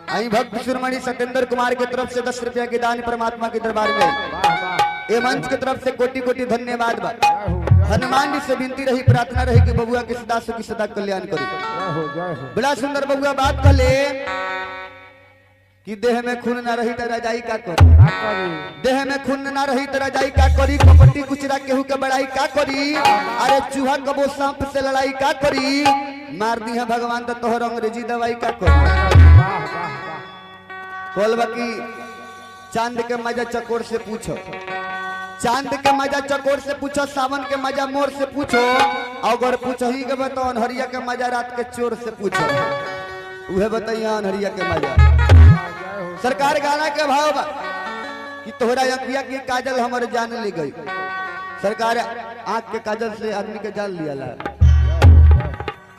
आई भक्त शिरोमणि सत्येंद्र कुमार की तरफ से 10 रुपया के दान परमात्मा के दरबार में। ये मंच की तरफ से कोटि कोटि धन्यवाद बा। हनुमान जी से विनती रही, प्रार्थना रही कि बबुआ के सदा सुखी सदा कल्याण करो। बड़ा सुंदर बबुआ बात कहले कि देह में खून ना रही तो रजाई का करी, देह में खून ना रही तो रजाई का करी, कपटी कुचरा केहू के बड़ाई का करी, अरे चूहा कबो सांप से लड़ाई का करी, मार दी है भगवान तो तोहर अंग्रेजी दवाई का करी। बोलबा की चांद के मजा चकोर से पूछो, चांद के मजा चकोर से पूछो, सावन के मजा मोर से पूछो, अगर पूछो ही के बताओ अनहरिया के मजा रात के चोर से पूछो, उहे बताइए अनहरिया के मजा। सरकार गाना के भाव बा कि तोहरा अखिया की काजल हमारे जान ले गई। सरकार आंख के काजल से आदमी के जान लिया ला,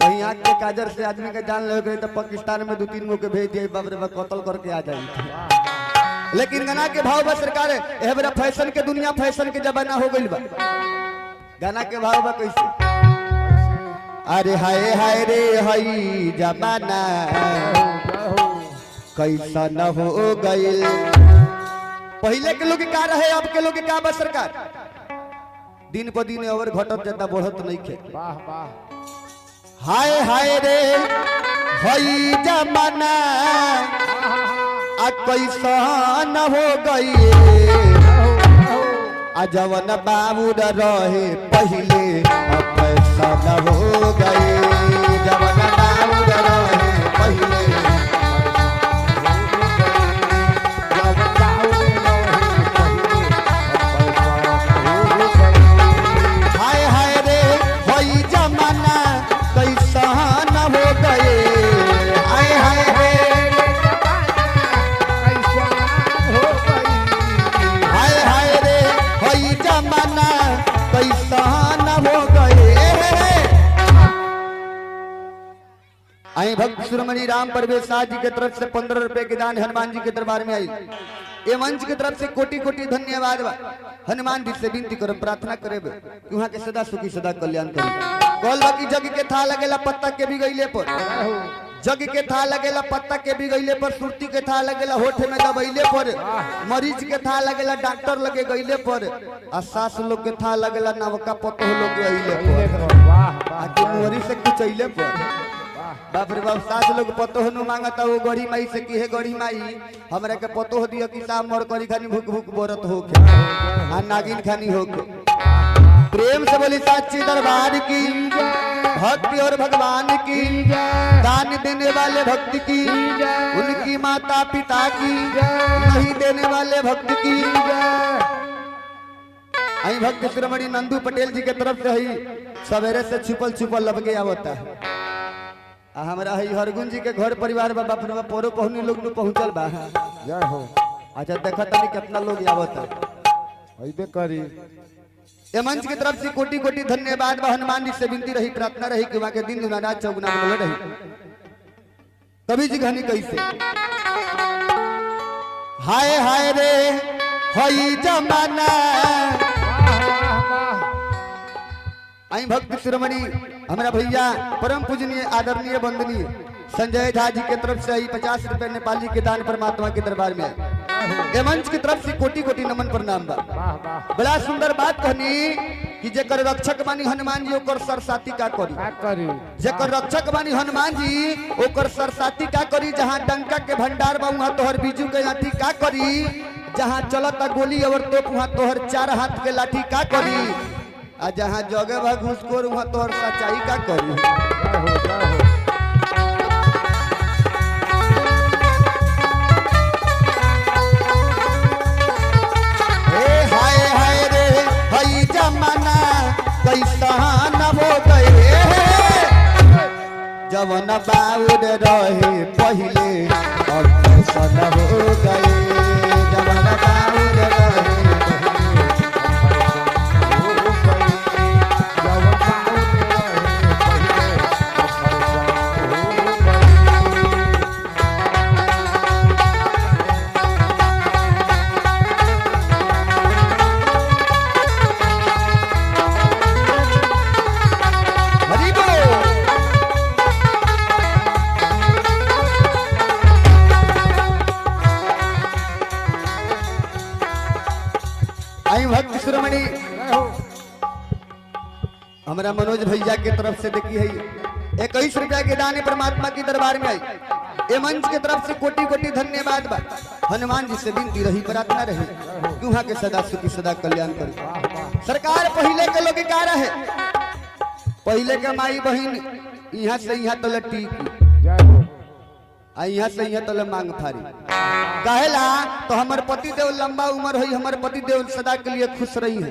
कहीं आंख के काजल से आदमी के जान ले गई तो पाकिस्तान में 2-3 गो के भेज दिए, बाप रे बाप कत्ल करके आ जाए। लेकिन गाना के भाव बा सरकार एह बड़ा फैशन के दुनिया, फैशन के जमाना हो गई बा। गाना के भाव बा कैसे, अरे हाय हाय रे हई जमाना कैसा न हो गई। पहले के लोग का रहे, अब के लोग का बा सरकार, दिन पर दिन और घटत जाता, बढ़त नहीं खे। हाय हाय रे हई जमाना कैसा न हो गई, जवन बाबू रहे पहले अब कैसा न हो गई, जवन बाबू रहे पहले। हाय हाय रे हई जमाना कैसा न हो गए, हाय हाय रे जमाना कैसा न हो गए। आई भक्त शिरोमणि राम परवेश शाह जी की तरफ से 15 रुपए के दान हनुमान जी के दरबार में आई। ये मंच की तरफ से कोटि कोटि धन्यवाद बा। हनुमान जी से विनती करो, प्रार्थना करे कि वहां के सदा सुखी सदा कल्याण करो। कल बाकी जग के था लगेला पत्ता के भी गईले पर, जग के था लगेला पत्ता के भी गईले पर, सुरती के था लगेला होठ में दबैले पर, मरीज के था लगेला डॉक्टर लगे गईले पर, आ सास लोग के था लगेला नवका पतो लोग के अइले पर, आ के मोहरी से कुछ अइले पर। बाप रे बाप, सास लोग पतो नु मांगता वो गड़ी माई से की है गड़ी माई हमरा के पतो दियो कि साम मोर करी खानी भूख भूख बोरत हो के आ नागिन खानी हो के। प्रेम से बोली साची दरबार की, भक्ति और भगवान की, दान देने वाले भक्त की, उनकी माता पिता की, नहीं देने वाले भक्त की। आई भक्त शिरोमणि नंदू पटेल जी के तरफ से ही सवेरे से छुपल छुपल लब गया होता है। हमारा है हरगुन जी के घर परिवार बा, बाप रे पोरो पहुनी लोग नु पहुंचल बा। जय हो। अच्छा देखा तनी कितना लोग आवता है करी। ये मंच की तरफ से कोटि कोटि धन्यवाद बा। हनुमान जी से विनती रही, प्रार्थना रही कि वहां के दिन दुना रात चौगुना बनल रही। कवि जी घनी कैसे, हाय हाय रे हई जमाना। आई भक्त शिरोमणि हमारा भैया परम पूजनीय आदरणीय वंदनीय संजय झा जी के तरफ से 50 रुपए नेपाली के दान परमात्मा के दरबार में। ये मंच की तरफ से कोटि कोटि नमन प्रणाम बा। बड़ा सुंदर बात कहनी कि जेकर रक्षक बानी हनुमान जी ओकर सरसाती का करी, जेकर रक्षक बानी हनुमान जी ओकर सरसाती का करी। जहाँ डंका के भंडार बा वहाँ तोहर बीजू के लाठी का करी, जहाँ चलता गोली और तोप वहाँ तोहर 4 हाथ के लाठी का करी, आ जहाँ जगह बा घुसखोर वहाँ तोहर सच्चाई का करी। हाय हाय रे हई जमाना कैसा न हो गए, जवन बाउर रहे पहले अब कैसा न हो गए, जवन बाउर रहे आई भक्त शिरोमणि हमारा मनोज भैया के तरफ से देखी है 21 रुपया के दान परमात्मा की दरबार में आई। ये मंच के तरफ से कोटि कोटि धन्यवाद बा। हनुमान जी से विनती रही प्रार्थना रही कि वहां के सदा सुखी सदा कल्याण करे। सरकार पहले के लोग क्या रहे, पहले के माई बहन यहाँ से यहाँ तले टीकी यहाँ से यहाँ तले मांग फारी कहेला तो हमारे पति देव लंबा उम्र हुई, हमारे पति देव सदा के लिए खुश रही है।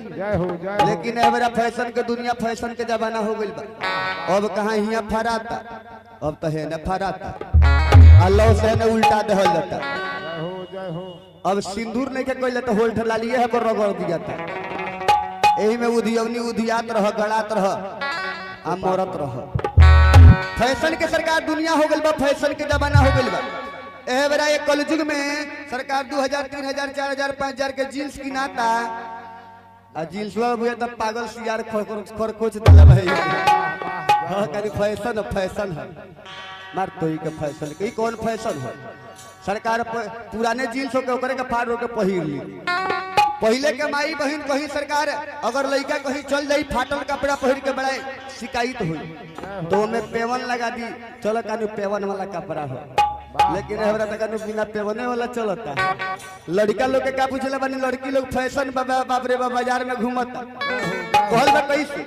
लेकिन एवरा फैशन के दुनिया फैशन के जमाना हो गई बा। अब कहाँ यहाँ फराता, अब तो है न फराता, अल्लाह से न उल्टा दहल जाता। अब सिंदूर नहीं के कोई तो होल्ड ला लिए है पर रगड़ दिया था। यही में उधियवनी उधियात रह गड़ात रह आ मरत रह। फैशन के सरकार दुनिया हो गई बा, फैशन के जमाना हो गई बा। ए बेरा एक कलयुग में सरकार 2000 3000 4000 5000 के जींस की नाता आ जींस वा बुया तब पागल सियार खरखोच देला भाई। हां करी फैशन फैशन है मार तो ही के फैशन के कौन फैशन है। सरकार पुराने जींस हो के ओकरे के फाड़ हो के पहिर ली। पहले के माई बहन कहीं सरकार अगर लड़का कहीं चल जाई फाटल कपड़ा पहन के बड़ा शिकायत हुई तो में पेवन लगा दी, चलो कानू पेवन वाला कपड़ा हो। लेकिन हमरा तक कानू बिना पेवने वाला चलता। लड़का लोग के क्या पूछले बनी, लड़की लोग फैशन बाप रे बाजार में घूमता कहल बा कैसे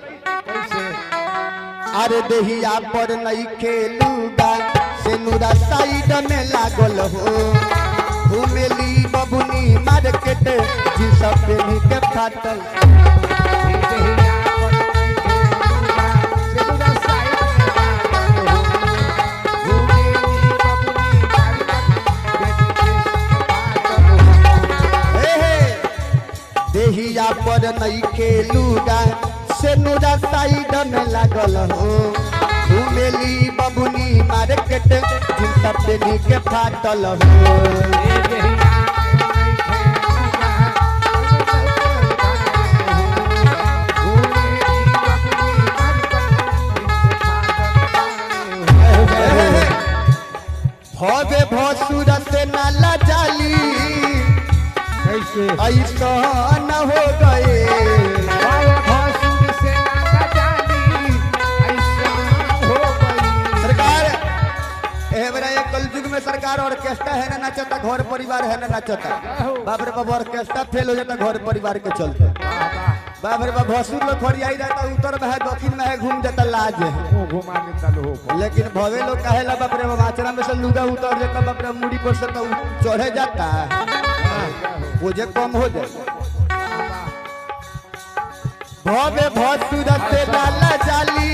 अरे देहिया पर नहीं खेलूगा से नुरा साइड में लागल हो घूमेली बबुनी मार्केट जी सब पे के फाटल देहिया पर नहीं खेलूगा से नुरा साइड में लागल हो घूमेली बबुनी मार्केट जी सब पे के फाटल हो। भवे भसुर से नाला जाली ऐसा न हो गए। सरकार कलयुग में सरकार ऑर्केस्ट्रा है ना नाचता, घर परिवार है ना नाचता। बाप रे बाप ऑर्केस्ट्रा फेल हो जाता घर परिवार के चलते। बाप रे बाप भसुर लोग फरियाई जाता, उत्तर में है दक्षिण में है घूम जाता लाज है। लेकिन भवे लोग कहेला बाप रे बाप आचरा में से लुगा उतर जाता, बाप रे मुड़ी पर से तो चढ़े जाता मुझे कम हो जाए। भवे भसुर से डाला जाली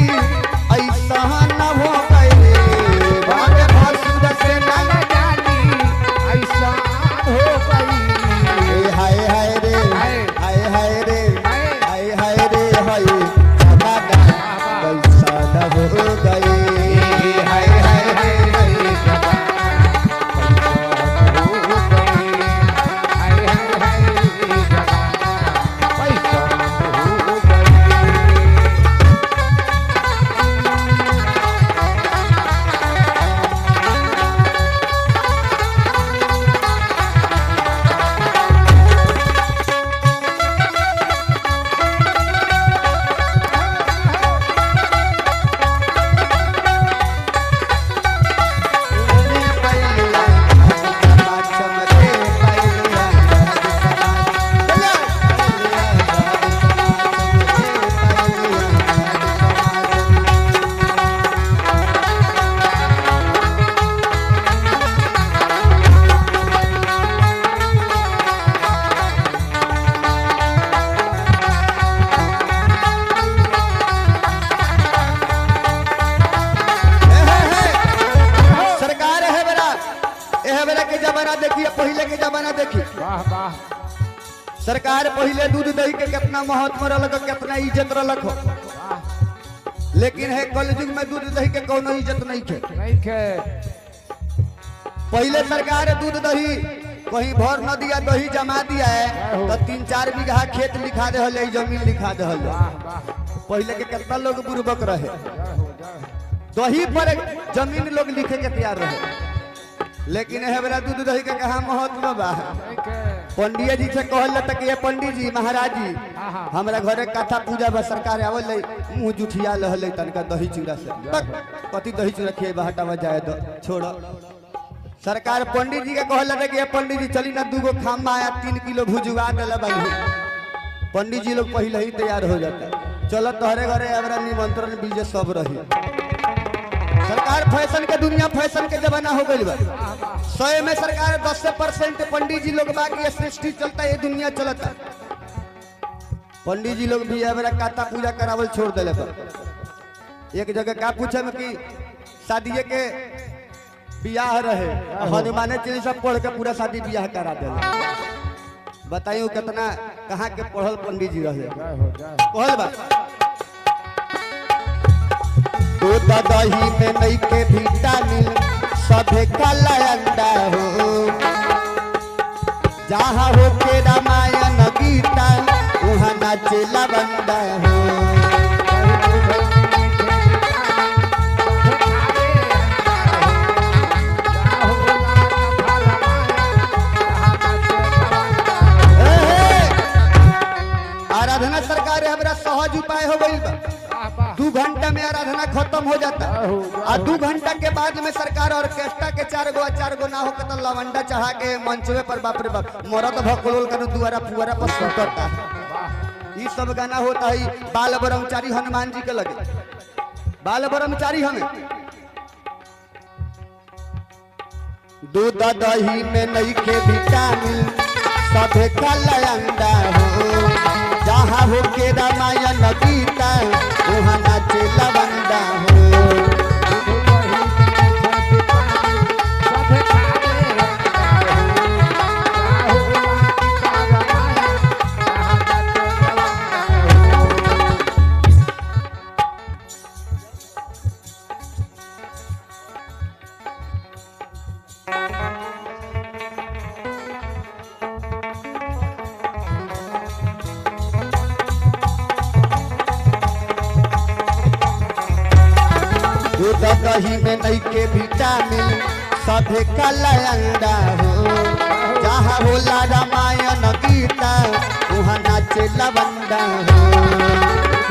ऐसा न हो गए। भवे भसुर से डाला जाली ऐसा हो गई। हाय हाय रे हाय हाय रे हाय हाय रे हाय बाबा कैसा न हो गई। हाय हाय रे सरकार पहले दूध दही के कितना महत्व रख कितना इज्जत रख। लेकिन है कलयुग में दूध दही के कोनो इज्जत नहीं खे। पहले सरकार दूध दही कहीं भर न दिया दही जमा दिया है तो 3-4 बीघा खेत लिखा दे जमीन लिखा दे। पहले के कितना लोग बुर्बक रहे, दही पर जमीन लोग लिखे के तैयार रहे। लेकिन है बड़ा दूध दही के कहा महत्व बा। पंडित जी से कहल तक ये पंडित जी महाराज जी हमरा घरे कथा पूजा बा सरकार आवल मुंह जुठिया लहले तनका दही चूड़ा से कति दही चूड़ा खिए हटावा जाए दो छोड़ो सरकार पंडित जी के कहल तक ये पंडित जी चली ना दूगो खामा आया 3 किलो भुजुआ दला बाई पंडित जी लोग पहले ही तैयार हो जाता चलो तोहरे घरे हमरा निमंत्रण बीजे सब रही। सरकार फैशन के दुनिया फैशन के जमाना हो गई बा 100 में सरकार 10% पंडित जी लोग बाकी सृष्टि चलता है दुनिया चलता पंडित जी लोग भी मेरा काता पूजा करावल छोड़ दिले बा। एक जगह का पूछे में कि शादी के बियाह रहे हनुमान चालीसा पढ़ के पूरा शादी बियाह करा दिले बताइयो कितना कहाँ के पढ़ल पंडित जी रहे कहल बा दूध दही में नहीं के विटामिन सभे काला अंडा हो जहाँ हो के रामायण गीता वहाँ नाचे लवंडा हो। आराधना सरकार हमारा सहज उपाय हो गई बा 2 घंटा में आराधना खत्म हो जाता और 2 घंटा के बाद में सरकार ऑर्केस्ट्रा के 4 गो ना हो तो लवंडा चढ़ा के मंचवे पर बाप रे बाप मरद भकोल कर दुआरा पुआरा पर सुतता ये सब गाना होता है। बाल ब्रह्मचारी हनुमान जी के लगे बाल ब्रह्मचारी हमें दूध दही में नहीं के विटामिन सभे काला अंडा हो जहाँ हो के रामायण गीता वहाँ नाचे लवंडा हो। दूध दही में नहीं के विटामिन सभे काला अंडा हो जहाँ होला रामायण गीता वहाँ नाचे लवंडा हो।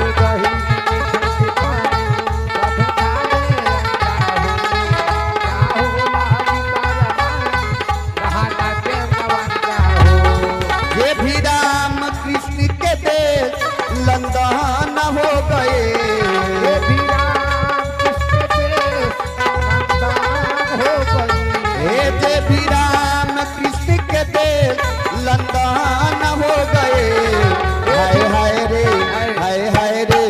ये भी राम कृष्ण के देश लंदन हो गए जे भी राम कृष्ण के देश लंदन हो गए हाय हाय रे हाय हाय रे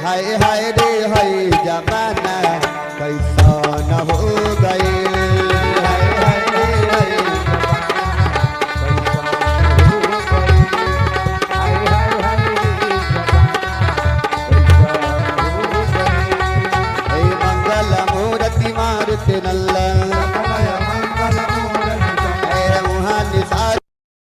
हाय हाय रे हाय जमाना कैसा न हो गए हाय हाय रे हाय मंगल मूर्ति मारुति